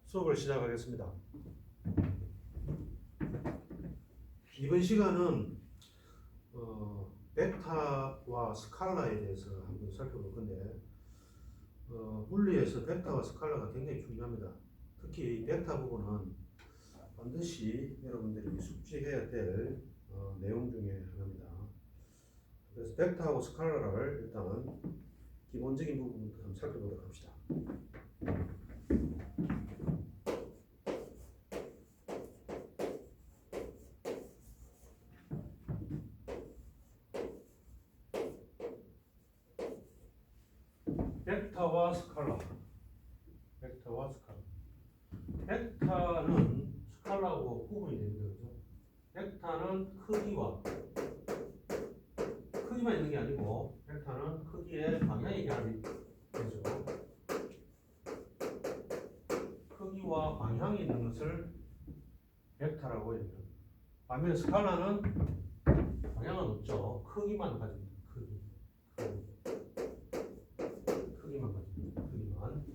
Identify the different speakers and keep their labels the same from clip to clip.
Speaker 1: 수업을 시작하겠습니다. 이번 시간은 벡터와 스칼라에 대해서 한번 살펴볼 건데 물리에서 벡터와 스칼라가 굉장히 중요합니다. 특히 이 벡터 부분은 반드시 여러분들이 숙지해야 될 내용 중에 하나입니다. 그래서 벡터하고 스칼라를 일단 기본적인 부분부터 한번 살펴보도록 합시다. 벡터와 스칼라. 벡터는 스칼라하고 구분이 됩니다. 그렇죠? 벡터는 크기만 있는 게 아니고 벡터는 크기의 방향이 결합이 되죠. 크기와 방향이 있는 것을 벡터라고 얘기합니다. 반면에 스칼라는 방향은 없죠. 크기만 가지고 크기만 가지고 크기만.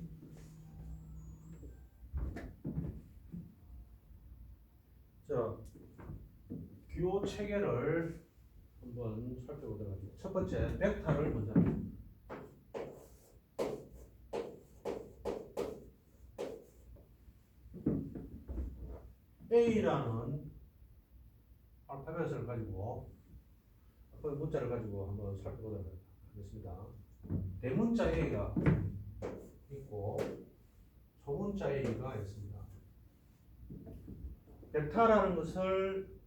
Speaker 1: 자, 기호 체계를 한번 살펴보도록 하죠. 첫 번째, 벡터를 먼저 합니다. A라는 알파벳을 가지고 문자를 가지고 한번 살펴보도록 하겠습니다. 대문자 A가 있고 소문자 A가 있습니다. 벡터라는 것을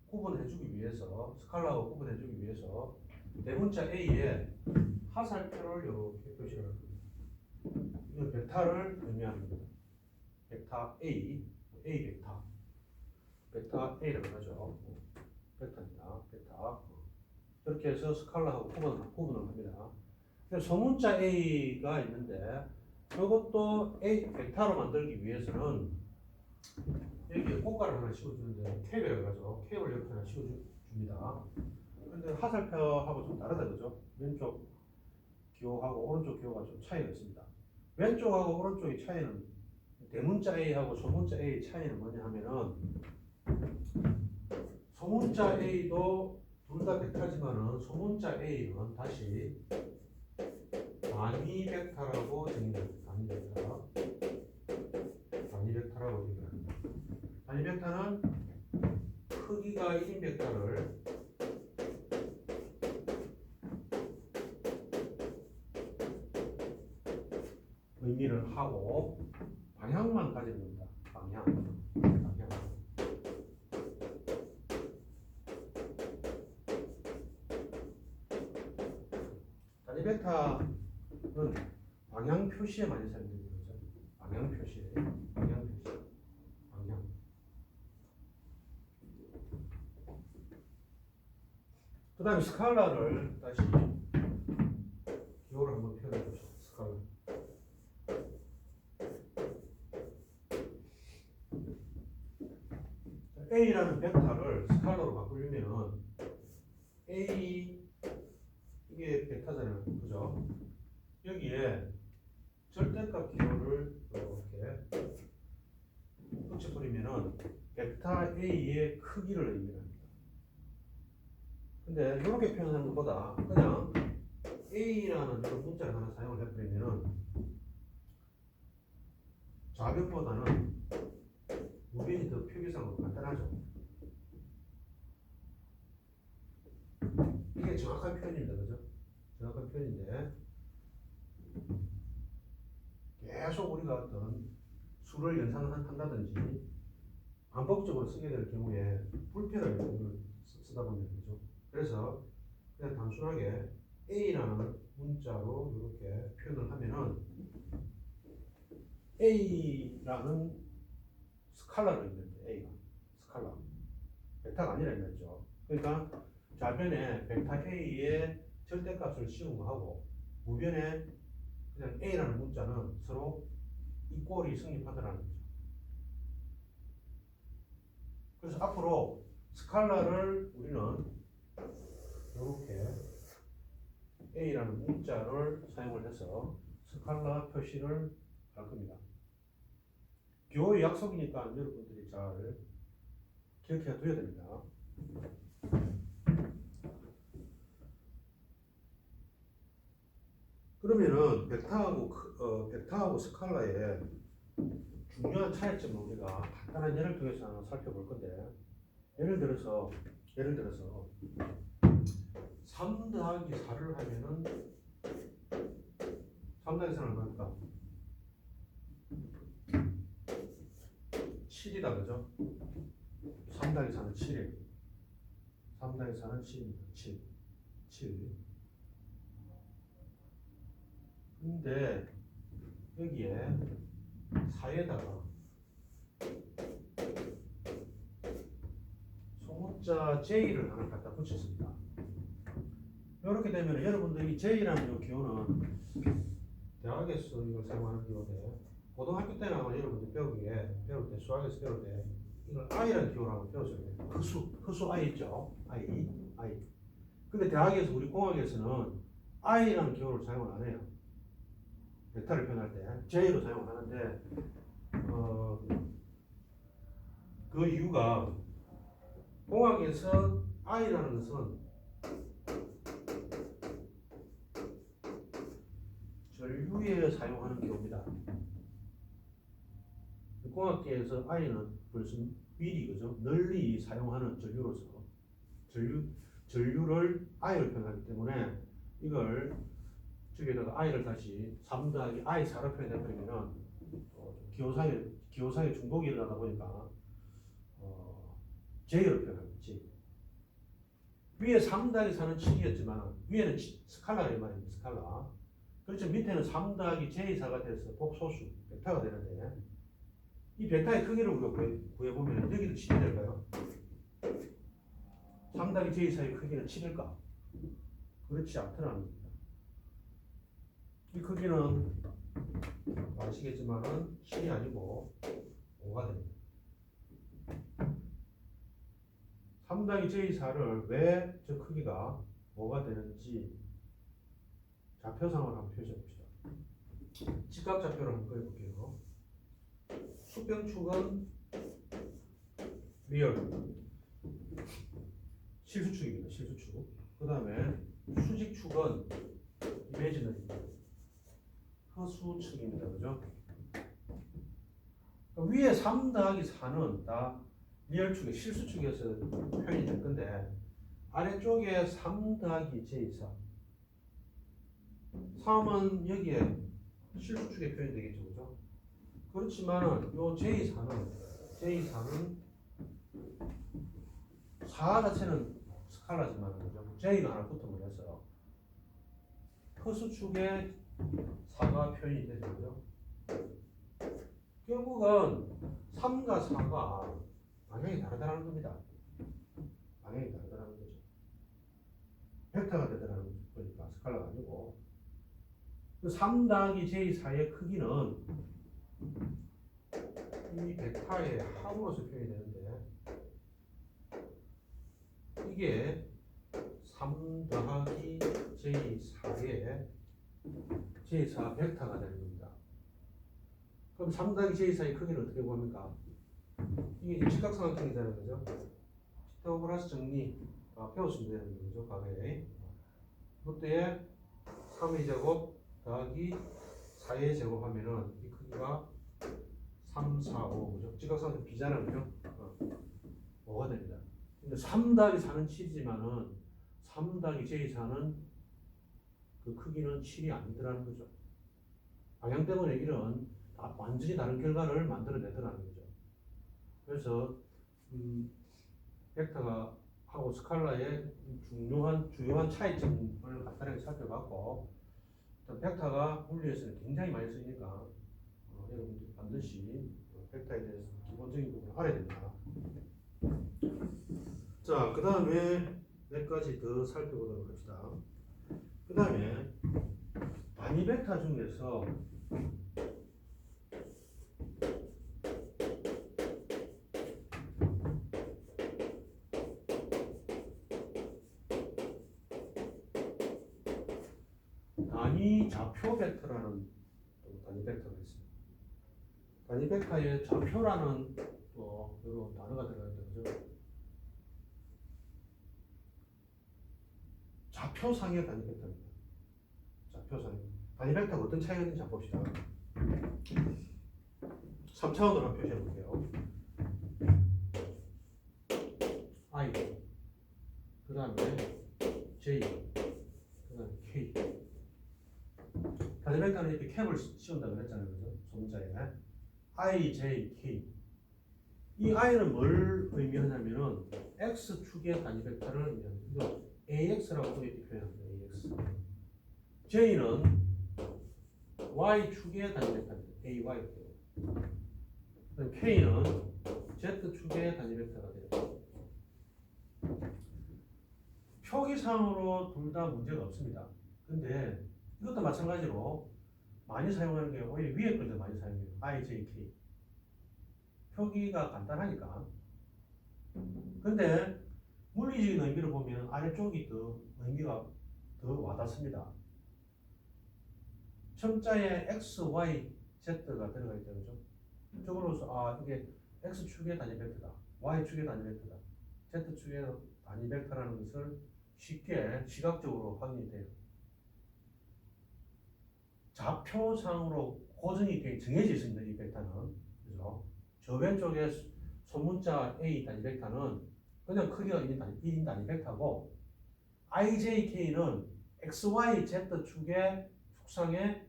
Speaker 1: 구분해주기 위해서, 스칼라하고 구분해주기 위해서 대문자 A에 하살표를 이렇게 표시를 합니다. 이건 벡터를 의미하는 겁니다. 벡터 A, A 벡터 A라고 하죠. 벡터입니다. 벡터. 이렇게 해서 스칼라하고 구분을 합니다. 소문자 A가 있는데 이것도 A 벡터로 만들기 위해서는 여기에 꽃가루 하나 씌워주는데 캡이라고 하죠. 캡을 이렇게 하나 씌워줍니다. 근데 하살표하고 좀 다르다 그죠? 왼쪽 기호하고 오른쪽 기호가 좀 차이가 있습니다. 왼쪽하고 오른쪽의 차이는 대문자 A하고 소문자 A 차이는 뭐냐 하면은 소문자 A도 둘 다 벡터지만은 소문자 A는 다시 단위 벡터라고 정의합니다. 단위 벡터라고 얘기합니다. 단위 벡터는 크기가 1인 벡터를 의미를 하고 방향만 가지는 겁니다. 방향. 단위 벡터는 방향 표시에 많이 사용됩니다. 방향 표시. 그 다음에 스칼라를 다시 기호를 한번 표현해 보시죠. 스칼라. A라는 벡터를 스칼라로 바꾸려면 A 이게 벡터잖아요. 그죠? 여기에 절대값 기호를 이렇게 붙여버리면은 벡터 A의 크기를 의미합니다. 근데 이렇게 표현하는 것보다 그냥 A라는 이런 문자를 하나 사용을 해버리면은 좌변보다는 우변이 더 표기상으로 간단하죠. 이게 정확한 표현입니다. 그죠? 정확한 표현인데 계속 우리가 어떤 수를 연산한다든지 반복적으로 쓰게 될 경우에 불편을 쓰다 보면 되죠. 그래서 그냥 단순하게 A라는 문자로 이렇게 표현을 하면은 A라는 스칼라를 의미합니다. A가 스칼라 벡터가 아니라 의미했죠. 그러니까 좌변에 벡터 A의 절대값을 씌운 거하고 우변에 그냥 A라는 문자는 서로 이꼴이 성립하더라는 거죠. 그래서 앞으로 스칼라를 우리는 이렇게 A라는 문자를 사용을 해서 스칼라 표시를 할 겁니다. 교의 약속이니까 여러분들이 잘 기억해 둬야 됩니다. 그러면은 벡터하고 스칼라의 중요한 차이점을 우리가 간단한 예를 통해서 하나 살펴볼 건데, 예를 들어서 3 더하기 4를 하면은 3 더하기 4는 얼마입니까? 7이다, 그죠? 3 더하기 4는 7이에요. 3 더하기 4는 7입니다. 7. 근데 여기에 4에다가 소문자 J를 하나 갖다 붙였습니다. 이렇게 되면 여러분들이 J라는 이 기호는 대학에서 이걸 사용하는 기호인데, 고등학교 때는 아마 여러분들 배울 때 수학에서 배울 때 이걸 I라는 기호라고 배웠어요. 허수 I 있죠? I. 근데 대학에서 우리 공학에서는 I라는 기호를 사용을 안 해요. 벡터를 표현할 때 J로 사용을 하는데, 그 이유가 공학에서 I라는 것은 전류에 사용하는 기호입니다. 공학계에서 I는 벌써 미리, 그죠? 널리 사용하는 전류로서 전류를 I로 표현하기 때문에 이걸 저기에다가 I를 다시 3 더하기 I 4로 표현해버리면은 기호상의 중복이 일어나다 보니까 J로 표현하겠지. 위에 3 더하기 4는 7이었지만 위에는 스칼라가 이 말입니다. 스칼라. 그렇죠. 밑에는 3 더하기 J4가 돼서 복소수 벡터가 되는데, 이 벡터의 크기를 우리가 구해보면 여기도 7이 될까요? 3 더하기 J4의 크기는 7일까? 그렇지 않더라는 겁니다. 이 크기는 아시겠지만은 7이 아니고 5가 됩니다. 3 더하기 J4를 왜 저 크기가 5가 되는지 좌표상으로 한번 표시해 봅시다. 직각좌표를 한번 그려볼게요. 수평축은 리얼, 실수축입니다. 실수축. 그 다음에 수직축은 이미지너리입니다. 허수축입니다. 그죠? 위에 3 더하기 4는 다 리얼축의 실수축에서 표현이 될 건데, 아래쪽에 3 더하기 J4 3은 여기에 실수축에 표현이 되겠죠. 그죠? 그렇지만 요 J4는 4 자체는 스칼라지만, 그죠? J가 하나 붙어버려서 허수축에 4가 표현이 되죠. 결국은 3과 4가 방향이 다르다는 겁니다. 방향이 다르다는 거죠. 벡터가 되더라는 거니까 스칼라가 아니고, 3 더하기 J4의 크기는 이 벡터의 합으로서 표현이 되는데, 이게 3 더하기 J4의 J4 벡터가 되는 겁니다. 그럼 3 더하기 J4의 크기는 어떻게 보입니까? 이게 이제 직각삼각형이잖아요. 그죠? 피타고라스 정리 배웠으면 되는 거죠. 과거에. 그때에 3의 제곱 더하기 4의 제곱 하면은 이 크기가 3, 4, 5. 그죠? 직각삼각형 B잖아요. 그죠? 5가 됩니다. 근데 3 더하기 4는 7이지만은 3 더하기 J4는 그 크기는 7이 아니더라는 거죠. 방향 때문에 이런 완전히 다른 결과를 만들어내더라는 거죠. 그래서 벡터가 하고 스칼라의 주요한 차이점을 간단하게 살펴봤고, 벡터가 물리에서는 굉장히 많이 쓰이니까 여러분들이 반드시 벡터에 대해서 기본적인 부분을 알아야 됩니다. 자, 그 다음에 몇 가지 더 살펴보도록 합시다. 그 다음에 단위 벡터 중에서 단위 좌표 벡터라는 단위 벡터가 있습니다. 단위 벡터에 좌표라는 또 이런 단어가 들어가 있죠. 그죠? 좌표상의 단위 벡터입니다. 좌표상. 단위 벡터가 어떤 차이가 있는지 한번 봅시다. 3차원으로 한번 표시해 볼게요. I, 그 다음에 J, 그 다음에 K. 단위 벡터는 이렇게 캡을 씌운다고 그랬잖아요. 그죠? 소문자에. I, J, K. 이 I는 뭘 의미하냐면은 X축의 단위 벡터를 의미합니다. AX라고 이렇게 표현합니다. AX. J는 Y축의 단위 벡터입니다. AY. K는 Z축의 단위 벡터가 돼요. 표기상으로 둘 다 문제가 없습니다. 근데 이것도 마찬가지로 많이 사용하는 게 오히려 위에 걸 더 많이 사용해요. I, J, K. 표기가 간단하니까. 근데 물리적인 의미를 보면 아래쪽이 더 의미가 더 와닿습니다. 첨자에 X, Y, Z가 들어가 있다. 그죠? 적으로서 이게 X축의 단위 벡터다. Y축의 단위 벡터다. Z축의 단위 벡터라는 것을 쉽게 시각적으로 확인이 돼요. 좌표상으로 고정이 정해져 있습니다. 이 벡터는. 그죠? 저 왼쪽에 소문자 A 단위 벡터는 그냥 크기가 1인 단위 벡터고 IJK는 XY, Z축의 축상의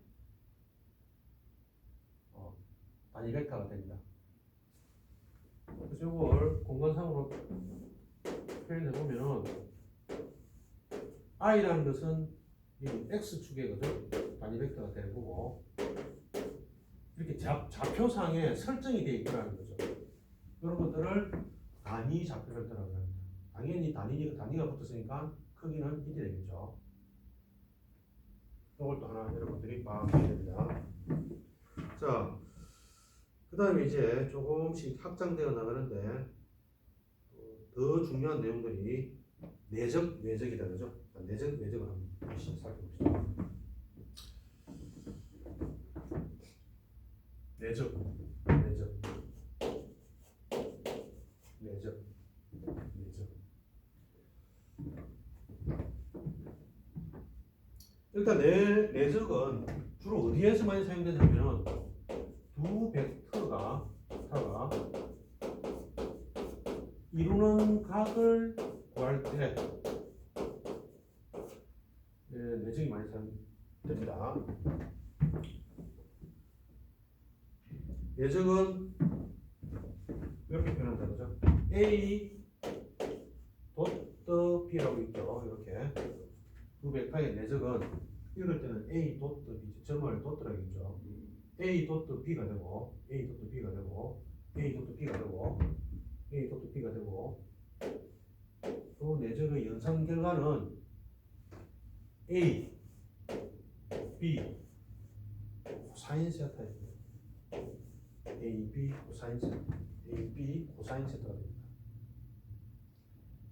Speaker 1: 단위 벡터가 됩니다. 그래서 이걸 공간상으로 표현해 보면은 I라는 것은 이 X축의 단위 벡터가 되는 거고 이렇게 좌표상에 설정이 되어 있다는 거죠. 이런 것들을 단위 좌표 벡터라고 합니다. 당연히 단위가 붙었으니까 크기는 1이 되겠죠. 이걸 또 하나 여러분들이 파악해야 됩니다. 자, 그 다음에 이제 조금씩 확장되어 나가는데 더 중요한 내용들이 내적, 외적이다. 그죠? 내적, 외적을 한번 다시 살펴봅시다. 내적, 내적, 내적, 내적. 일단 내적은 주로 어디에서 많이 사용되냐면 두 벡터가 이루는 각을 구할 때 내적이 많이 사용됩니다. 내적은 이렇게 표현한다. 그죠? A 도트 B라고 있죠. 이렇게 두 벡터의 내적은 이럴 때는 A 도트 B, 점을 도트라고 있죠. A 도트 B가 되고 A 도트 B가 되고 A 도트 B가 되고 A 도트 B가 되고 또 내적의 연산 결과는 A, B, 코사인 세타입니다. A, B, 코사인 세타. A, B, 코사인 세타가 됩니다.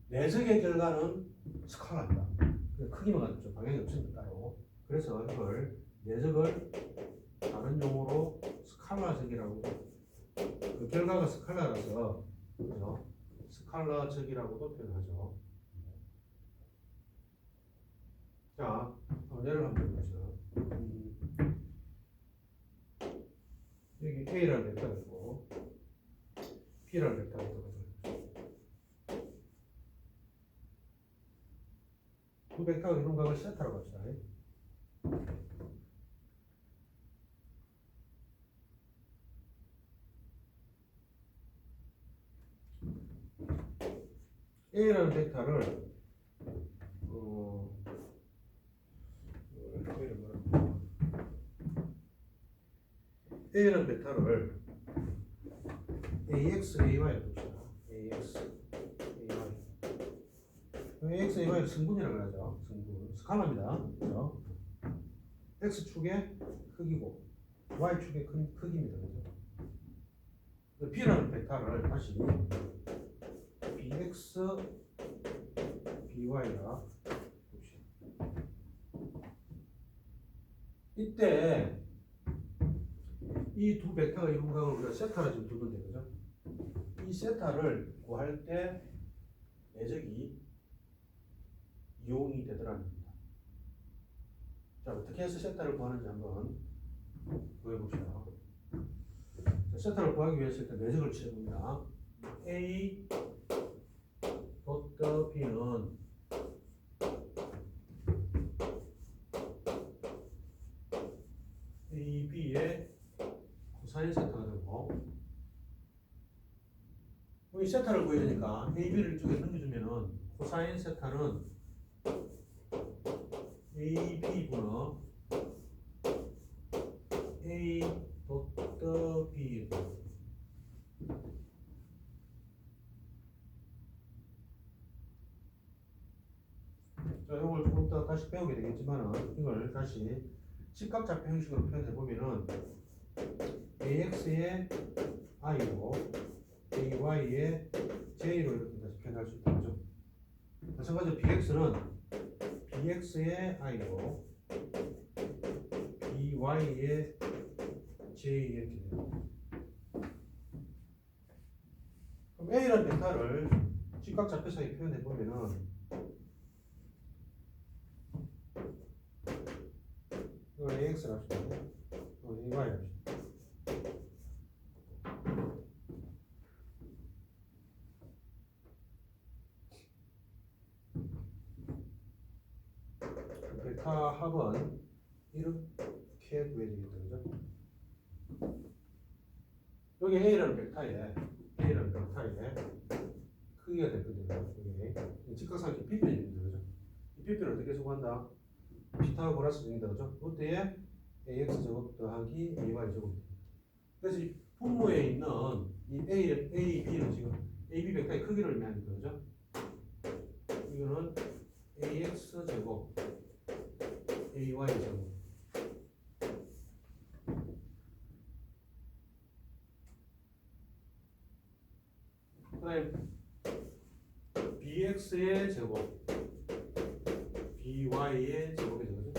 Speaker 1: 내적의 결과는 스칼라입니다. 크기만 같죠. 방향이 없습니다. 따로. 그래서 이걸 내적을 다른 용어로 스칼라적이라고 그 결과가 스칼라라서 그죠? 스칼라적이라고도 표현하죠. 자, 예를 한번 해보죠. 여기 A라는 벡터가 있고 B라는 벡터가 있고 두 벡터가 이룬 각을 세타라고 합시다. A라는 벡터를 A라는 벡터를 AX, AY로 봅시다. AX, AY. AX, AY를 승분이라고 하죠. 승분. 스칼라입니다. 그렇죠? X축의 크기고 Y축의 크기입니다. 그렇죠? B라는 벡터를 다시 BX, BY라 봅시다. 이때 이 이 두 벡터가 이룬 걸 우리가 세타로 지금 두는데, 그죠? 이 세타를 구할 때 내적이 이용이 되더라는 겁니다. 자, 어떻게 해서 세타를 구하는지 한번 구해봅시다. 자, 세타를 구하기 위해서 일단 내적을 취해봅니다. A 도트 B는 AB의 코사인 세타가 되고, 여기 세타를 구해야 되니까 AB를 이쪽에 넘겨주면은 코사인 세타는 AB분의 A 도트 B. 자, 이걸 조금 더 다시 배우게 되겠지만은 이걸 다시 직각좌표 형식으로 표현해 보면은 AX의 I로 AY의 J로 이렇게 다시 표현할 수 있다, 그죠? 마찬가지로 BX는 BX의 I로 BY의 J 이렇게 돼요. 그럼 A라는 벡터를 직각좌표상에 표현해 보면은 이걸 AX로 합시다. 이걸 AY 합시다. 벡터 합은 이렇게 구해야 되겠다, 그죠? 여기 A라는 벡터에 크기가 됐거든요. 여기 직각삼각 B편이 있는데, 그죠? 이 B편을 어떻게 해석한다? 피타고라스 정의다, 그죠? 그때에 AX 제곱 더하기 AY 제곱. 그래서 이 분모에 있는 이 A, B는 지금 AB 벡터의 크기를 의미하는 거죠. 이거는 AX 제곱 AY 제곱. 그다음에 BX의 제곱 BY의 제곱이 되거든요.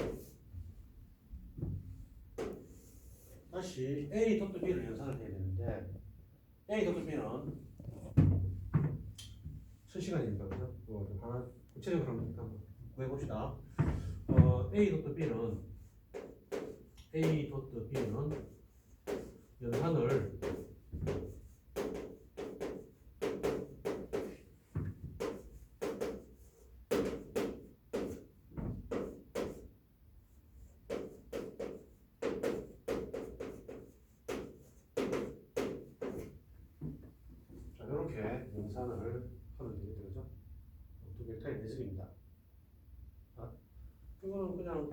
Speaker 1: 다시 A 도트 B를 연산을 해야 되는데 A 도트 B는 실시간입니다, 그죠? 좀 하나 구체적으로 한번 구해봅시다. A 도트 B는 연산을 이렇게 연산을 하면 되겠죠, 그죠? 두 벡터의 내적입니다. 자, 이거는 그냥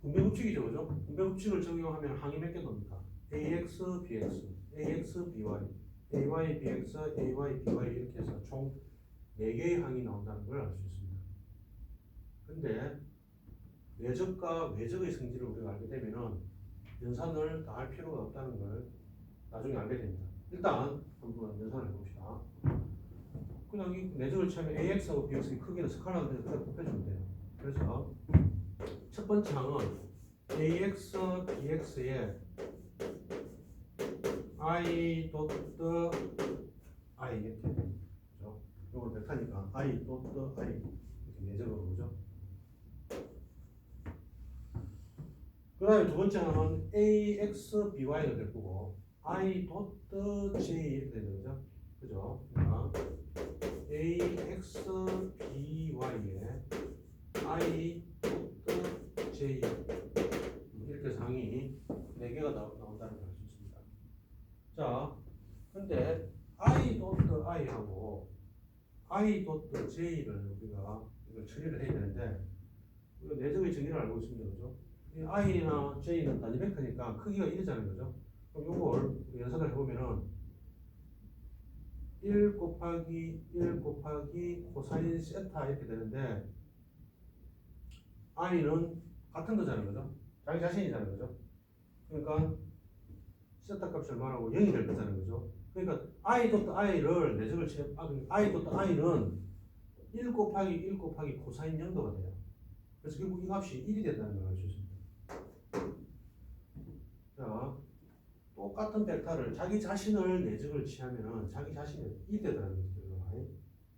Speaker 1: 분배 법칙이죠, 그죠? 분배 법칙을 적용하면 항이 몇 개 됩니까? AX, BX, AX, BY, AY, BX, AY, BY 이렇게 해서 총 4개의 항이 나온다는 걸 알 수 있습니다. 근데 내적과 외적의 성질을 우리가 알게 되면은 연산을 다 할 필요가 없다는 걸 나중에 알게 됩니다. 일단 한번 연산을 해봅시다. 그냥 이 내적을 취하면 AX하고 BX의 크기는 스칼라로 돼서 그냥 곱해주면 돼요. 그래서 첫 번째 항은 AX, BX의 I 도트 I 이렇게 그죠? 이걸 벡터니까 I 도트 I 이렇게 내적으로 보죠. 그 다음에 두 번째 항은 AX, BY가 될 거고 I 도트 J 이렇게 되는 거죠. 그죠? 그러니까 AX, BY의 I 도트 J 이렇게 상이 4개가 나온다는 걸 알 수 있습니다. 자, 근데 I 도트 I하고 I 도트 J를 우리가 이걸 처리를 해야 되는데 우리가 내적의 정의를 알고 있습니다, 그죠? 이 I나 J는 단위 벡터니까 크기가 1이잖아요, 그죠? 그럼 이걸 우리 연산을 해보면은 1 곱하기 1 곱하기 코사인 세타 이렇게 되는데 I는 같은 거잖아요, 그죠? 자기 자신이잖아요, 그죠? 그러니까 세타 값이 얼마라고 0이 될 거잖아요, 그죠? 그러니까 I 도트 I를 내적을 I 도트 I는 1 곱하기 1 곱하기 코사인 0도가 돼요. 그래서 결국 이 값이 1이 된다는 걸 알 수 있습니다. 자, 똑같은 벡터를 자기 자신을 내적을 취하면은 자기 자신이 이되더라는 거죠.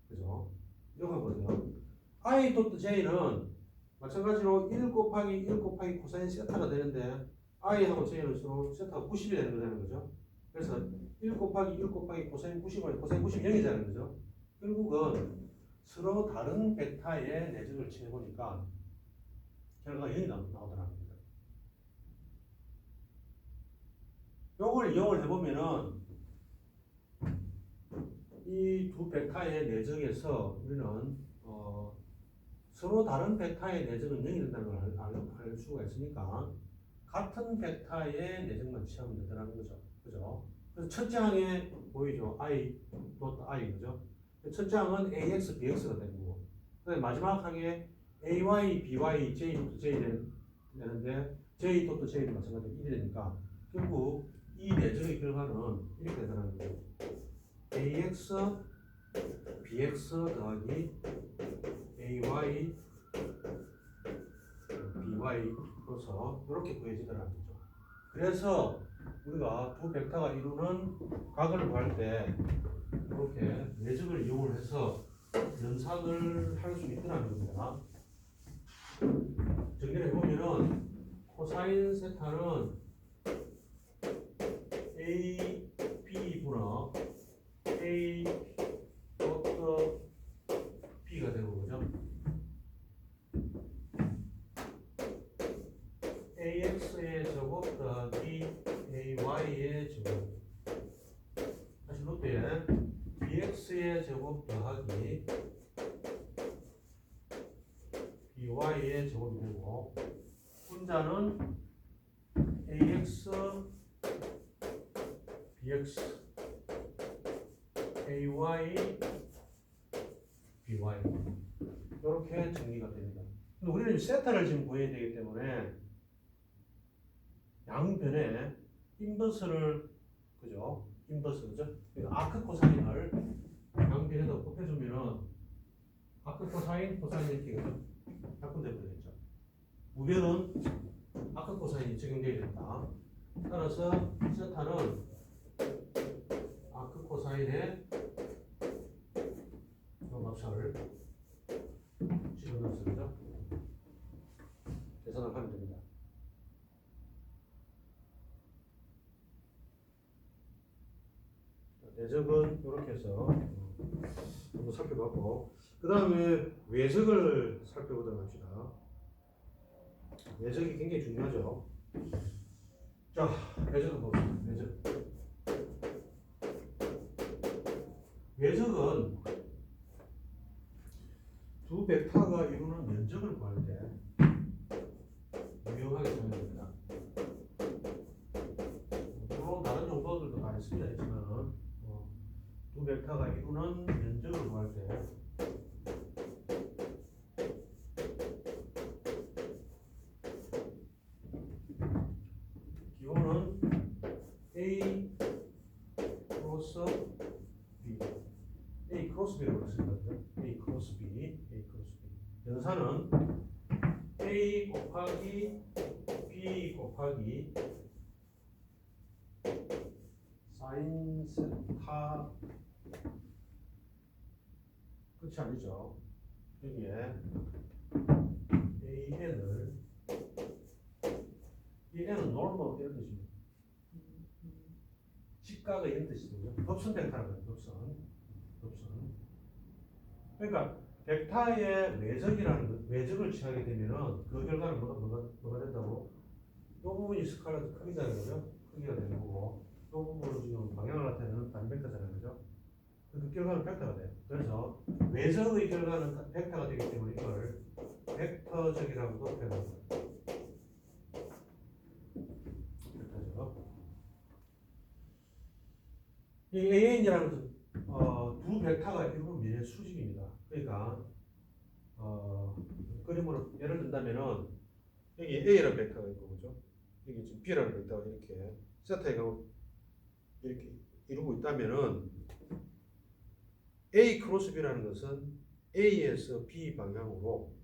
Speaker 1: 그죠? 이거 보세요. I 도트 J는 마찬가지로 1 곱하기 1 곱하기 코사인 세타가 되는데 I하고 J는 서로 세타가 90이 되는 거죠. 그래서 1 곱하기 1 곱하기 코사인 90은 코사인 90이 0이라는 거죠. 결국은 서로 다른 벡터의 내적을 취해보니까 결과가 0이 나오더라는 거죠. 요걸 이용을 해보면은 이 두 벡터의 내적에서 우리는 서로 다른 벡터의 내적은 0이 된다는 걸 알 수가 있으니까 같은 벡터의 내적만 취하면 된다는 거죠. 그죠? 그래서 첫 장에 보이죠? I, not I, 그죠? 첫 장은 AX, BX가 되는 거고, 그다음에 마지막 항에 AY, BY, J, J 되는데 J, J도 마찬가지로 1이 되니까 결국 이 내적의 결과는 이렇게 되더라는 거예요. AX, BX 더하기 AY, BY로서 이렇게 구해지더라는 거죠. 그래서 우리가 두 벡터가 이루는 각을 구할 때 이렇게 내적을 이용을 해서 연산을 할 수 있더라는 겁니다. 정리를 해보면은 코사인 세타는 A, B 분의 A 도트 B가 되고, 그죠? AX의 제곱 더하기 AY의 제곱. 다시 롯데에 BX의 제곱 더하기 BY의 제곱이 되고, 분자는 AX, BX, AY, BY 이렇게 정리가 됩니다. 근데 우리는 세타를 지금 구해야 되기 때문에 양변에 인버스를, 그죠? 인버스, 그죠? 아크 코사인을 양변에다 곱해주면은 아크 코사인, 코사인 이렇게, 그죠? 약분되게 되겠죠. 우변은 아크 코사인이 적용되어야 된다. 따라서 세타는 아크 코사인의 값을 집어넣어서, 그죠? 계산을 하면 됩니다. 내적은 이렇게 해서 한번 살펴봤고, 그 다음에 외적을 살펴보도록 합시다. 외적이 굉장히 중요하죠. 자, 외적을 봅시다. 외적은 두 벡터가 이루는 면적을 구할 때 유용하게 사용됩니다. 물론 다른 용도들도 많이 쓰여 있지만 두 벡터가 이루는 면적을 구할 때 기호는 A 크로스 B, A 크로스 B라고 했습니다. A 크로스 B, 연산은 A 곱하기 B 곱하기 사인 세타 끝이 아니죠. 여기에 AN을, 이 N은 normal 이런 뜻입니다. 직각의 이런 뜻이죠. 곱선 벡터라고 해요. 곱선. 그러니까 벡터의 외적을 취하게 되면은 그 결과는 뭐가 된다고? 이 부분이 스칼라도 크기잖아요, 그죠? 크기가 되는 거고, 이 부분은 지금 방향을 나타내는 단위 벡터잖아요, 그죠? 그 결과는 벡터가 돼요. 그래서 외적의 결과는 벡터가 되기 때문에 이걸 벡터적이라고도 표현합니다. 벡터적. 이 AN이라는 것은 두 벡터가 이루는 면의 수직입니다. 그러니까 그림으로 예를 든다면은 여기 A라는 벡터가 있고, 그죠? 여기 지금 B라는 벡터가 이렇게 세타에 가고 이렇게 이루고 있다면은 A 크로스 B라는 것은 A에서 B 방향으로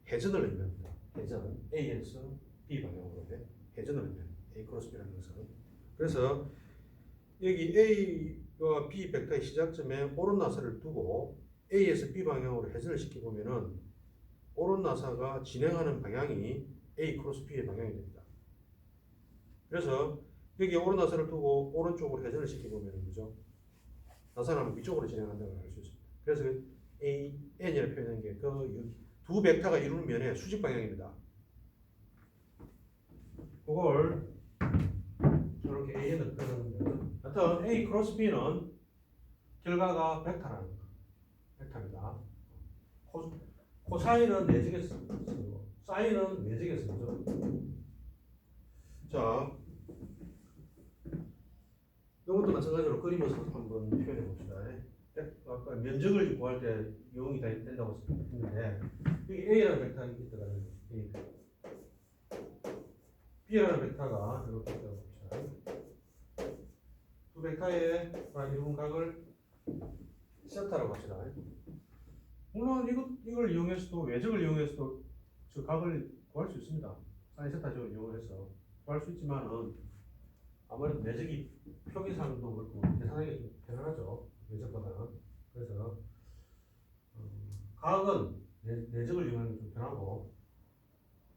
Speaker 1: 회전을 의미합니다. 회전. A에서 B 방향으로 회전을 의미합니다. A 크로스 B라는 것은. 그래서 여기 A와 B 벡터의 시작점에 오른 나사를 두고 A에서 B 방향으로 회전을 시켜보면은 오른 나사가 진행하는 방향이 A 크로스 B의 방향이 됩니다. 그래서 여기 오른 나사를 두고 오른쪽으로 회전을 시켜보면은 그죠? 나사는 위쪽으로 진행한다고 알 수 있습니다. 그래서 A, N이라고 표현한 게 그 두 벡터가 이루는 면의 수직 방향입니다. 그걸 저렇게 A에다 표현하는 거죠. 하여튼 A 크로스 B는 결과가 벡터라는 거. 벡터입니다. 코사인은 내적에 쓰고 사인은 외적에 쓰죠. 자, 이것도 마찬가지로 그림에서 한번 표현해 봅시다. 아까 면적을 구할 때 이용이 다 된다고 했는데 여기 A라는 벡터가 있더라고요. A. B라는 벡터가 이렇게 있다고 봅시다. 두 벡터의 이룬 각을 세타라고 합시다. 물론 이걸 이용해서도 외적을 이용해서도 저 각을 구할 수 있습니다. 사인 세타적을 이용해서 구할 수 있지만은 아무래도 내적이 표기상도 그렇고 계산하기 좀 편안하죠. 외적보다는. 그래서 각은 내적을 이용하는 게 좀 편하고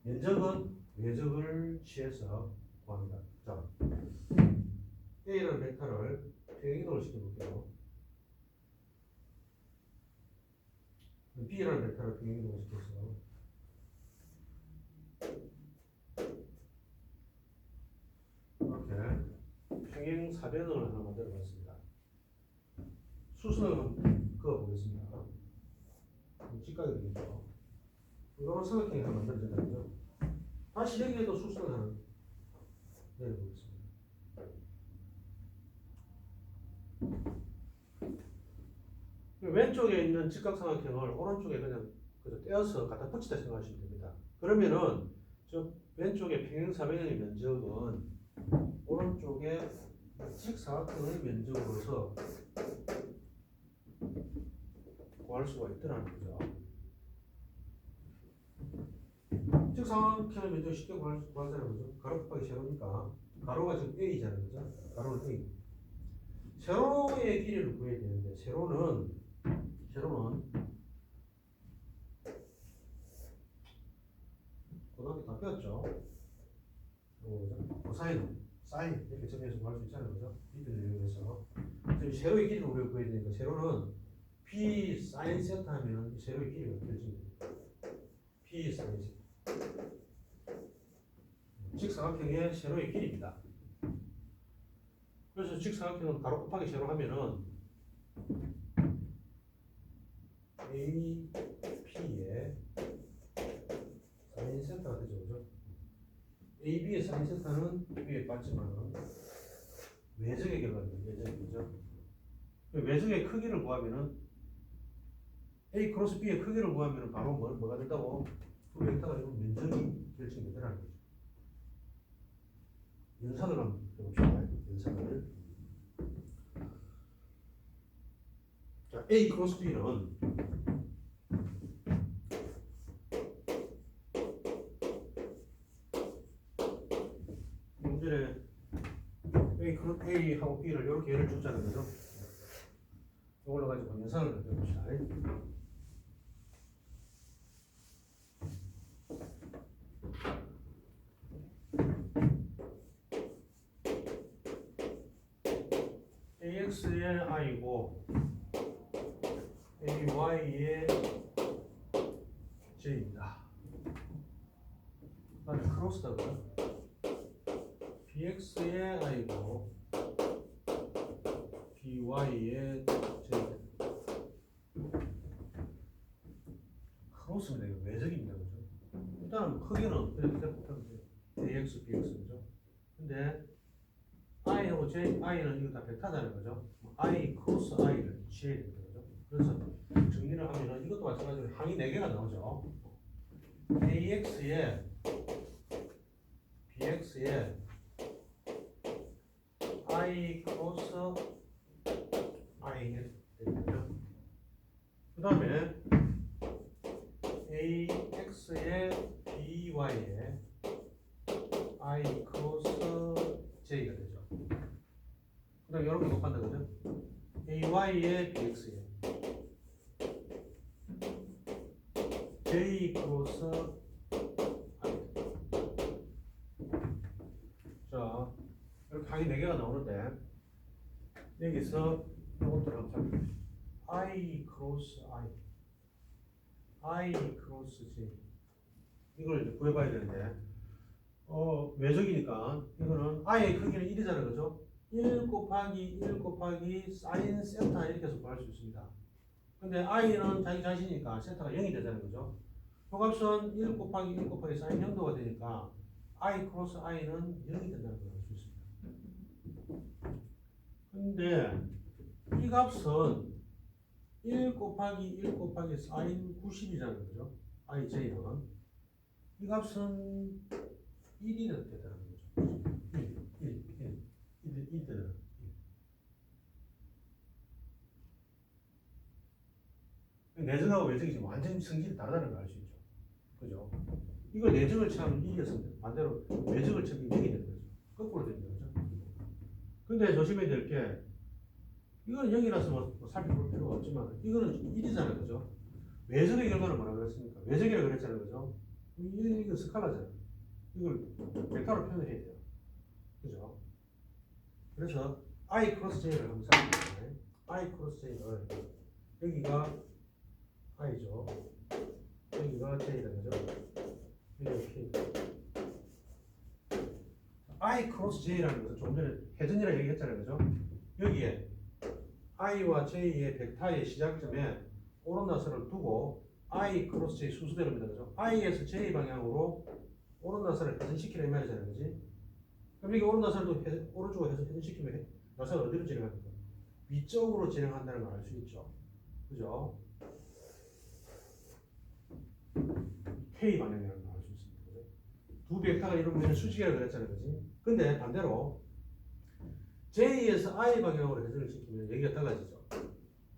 Speaker 1: 면적은 외적을 취해서 구합니다. 자, A라는 벡터를 평행이동을 시켜볼게요. B라는 벡터를 평행이동을 시켜서 이렇게 평행 사변을 하나 만들어 봤습니다. 수선을 한번 그어보겠습니다. 직각이 되겠죠. 이런 삼각형이 하나 만들어진다는 거죠. 다시 여기에도 수선을 하나 내려보겠습니다. 왼쪽에 있는 직각삼각형을 오른쪽에 그냥 떼어서 갖다 붙이다 생각하시면 됩니다. 그러면은 저 왼쪽에 평행사변의 면적은 오른쪽에 직사각형의 면적으로서 구할 수가 있더라는 거죠. 직사각형의 면적 쉽게 구하자는 거죠. 가로 곱하기 세로니까 가로가 지금 A잖아요, 그죠? 가로는 A. 세로의 길이를 구해야 되는데 세로는 고등학교 다 배웠죠. 코사인, 사인 이렇게 정리해서 구할 수 있잖아요, 그죠? 비를 이용해서 지금 세로의 길이를 우리가 구해야 되니까 세로는 P 사인 세타 하면 세로의 길이가 결정됩니다. P 사인 세타. 직사각형의 세로의 길이입니다. 그래서 직사각형은 가로 곱하기 세로 하면은 AP의 사인 세타가 되죠, 그죠? AB의 사인 세타는 위에 봤지만은 외적의 결과입니다. 외적의 그죠? 외적의 크기를 구하면은 A 크로스 B의 크기를 구하면은 바로 뭐가 된다고? 두 벡터가 이런 면적이 결정되더라는 거죠. 연산을 한번 해봅시다. 연산을. 자, A 크로스 B는 문제에 A하고 B를 이렇게 예를 줬잖아요, 그죠? 이걸로 가지고 연산을 해봅시다. AX의 I고 AY의 J입니다. 그 다음에 크로스다고요. BX의 I고 BY의 J. 크로스입니다. 이거 외적입니다. 그죠? 일단 크기는 그냥 대폭하면 돼요. AX, BX죠. 근데 I하고 J, I는 이거 다 벡터잖아요. 그죠? I 크로스 I를 취해야 됩니다. 그죠? 그래서 정리를 하면은 이것도 마찬가지로 항이 4개가 나오죠. AX에 BX에 I 크로스 I 되겠죠. 그 다음에 AX에 BY에 I 크로스 J가 되죠. 곱한다 그죠? AY에 BX에 J 크로스 I. 자, 이렇게 항이 4개가 나오는데 여기서 이것들을 한번 살펴보시죠. I 크로스 I 크로스 J 이걸 이제 구해봐야 되는데 외적이니까 이거는 I의 크기는 1이잖아요 그죠? 1 곱하기 1 곱하기 사인 세타 이렇게 해서 구할 수 있습니다. 근데 I는 자기 자신이니까 세타가 0이 되잖아요 그죠? 표값은 1 곱하기 1 곱하기 사인 형도가 되니까 I 크로스 I는 0이 된다는 걸 알 수 있습니다. 근데 이 값은 1 곱하기 1 곱하기 사인 90이잖아요 그죠? IJ는 이 값은 1이 되더라는 거죠. 1 되더라는 거죠. 내정하고 외정이 지금 완전히 성질이 다르다는 걸 알 수 있죠. 그죠? 이걸 내정을 취하면 1이었습니다. 반대로 외정을 취하면 0이 되는 거죠. 거꾸로 되는 거죠. 근데 조심해야 될 게, 이거는 0이라서 뭐 살펴볼 필요가 없지만, 이거는 1이잖아요. 그죠? 외적의 결과는 뭐라 그랬습니까? 외적이라고 그랬잖아요. 그죠? 이건 스칼라잖아요. 이걸 벡터로 표현을 해야 돼요. 그죠? 그래서 I 크로스 J를 한번 살펴볼게요. I 크로스 J를 여기가 I죠. 여기가 J다. 그죠? 여기가 K. I 크로스 J라는 것은 조금 전에 회전이라고 얘기했잖아요. 그죠? 여기에 I와 J의 벡터의 시작점에 오른나선을 두고 I 크로스 J 순서대로입니다. 그죠? I에서 J 방향으로 오른나선을 회전시키라 이 말이잖아요. 그지? 그럼 이게 오른나선을 오른쪽으로 회전시키면 나선을 어디로 진행합니까? 위쪽으로 진행한다는 걸 알 수 있죠. 그죠? K 방향이라는 걸 알 수 있습니다. 그죠? 두 벡터가 이루면 수직이라고 그랬잖아요. 그지? 근데 반대로 J에서 I 방향으로 회전을 시키면 여기가 달라지죠.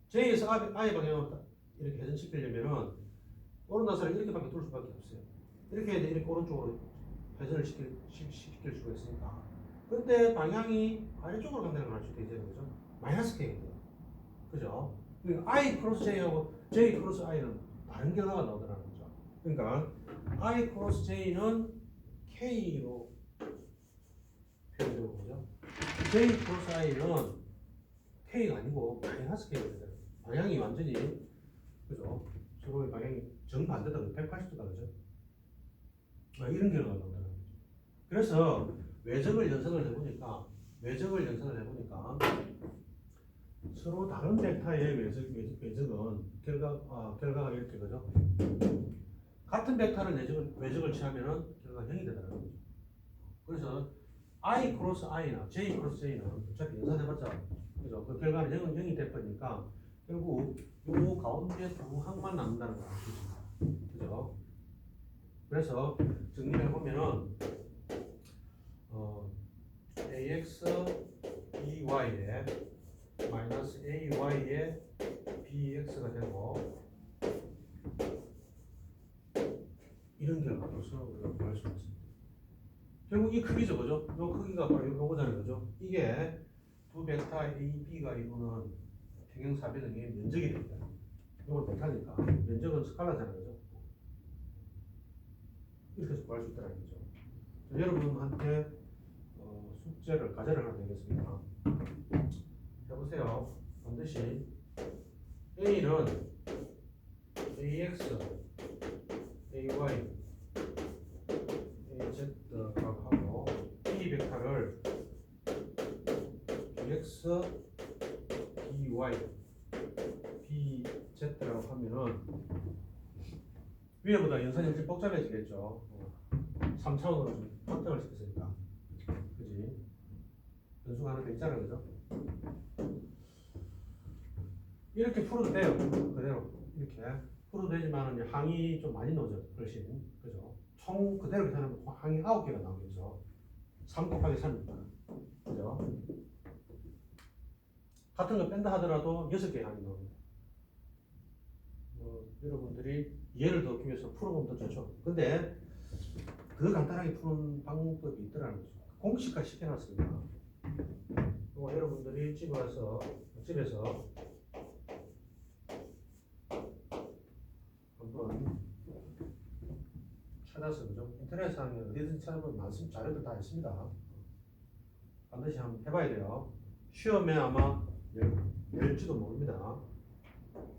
Speaker 1: J에서 I 방향으로 이렇게 회전시키려면은 오른나선을 이렇게밖에 둘 수밖에 없어요. 이렇게 해야 돼. 이렇게 오른쪽으로 회전을 시킬 수가 있으니까. 근데 방향이 아래쪽으로 간다는 걸 알 수도 있잖아요. 그죠? 마이너스 K가 돼요. 그죠? 그러니까 I 크로스 J하고 J 크로스 I는 다른 결과가 나오더라는 거죠. 그러니까 I 크로스 J는 K로 표현되고 그죠? J 크로스 I는 K가 아니고 마이너스 K가 되잖아요. 방향이 완전히 그죠? 서로의 방향이 정반대다. 180도다. 그죠? 이런 결과가 나온다는 거죠. 그래서 외적을 연산을 해보니까 서로 다른 벡터의 외적은 결과가 이렇게 그죠? 같은 벡터를 외적을 취하면은 결과가 0이 되더라는 거죠. 그래서 I 크로스 I나 J 크로스 J는 어차피 연산해봤자 그죠? 그 결과는 0이 돼버리니까 결국 요 가운데 두 항만 남는다는 걸 알 수 있습니다. 그죠? 그래서 정리를 해보면은 AX BY에 마이너스 AY에 BX가 되고 이런 결과로서 우리가 구할 수 있습니다. 결국 이 크기죠, 그죠? 이 크기가 바로 요거잖아요, 그죠? 이게 두 벡터 A, B가 이루는 평행사변형의 면적이 됩니다. 이걸 못하니까 면적은 스칼라잖아요, 그죠? 이렇게 해서 구할 수 있다는 거죠. 자, 여러분한테 과제를 하나 내겠습니다. 해보세요. 반드시 A는 AX, AY, AZ라고 하고 B 벡터를 BX, BY, BZ라고 하면은 위에보다 연산이 좀 복잡해지겠죠. 3차원으로 좀 확장을 시켰으니까. 그지? 변수가 하나 더 있잖아요. 그죠? 이렇게 풀어도 돼요. 그대로. 이렇게. 풀어도 되지만 항이 좀 많이 나오죠. 훨씬. 그죠? 총 그대로 계산하면 항이 9개가 나오겠죠. 3 곱하기 3입니다. 그죠? 같은 거 뺀다 하더라도 6개의 항이 나옵니다. 여러분들이 이해를 더 하기 위해서 풀어보면 더 좋죠. 근데 더 간단하게 푸는 방법이 있더라는 거죠. 공식화 시켜놨습니다. 여러분들이 집에서 한번 찾아서 그죠? 인터넷상에 어디든지 찾아보면 많습니다. 자료들 다 있습니다. 반드시 한번 해봐야 돼요. 시험에 아마 낼지도 모릅니다.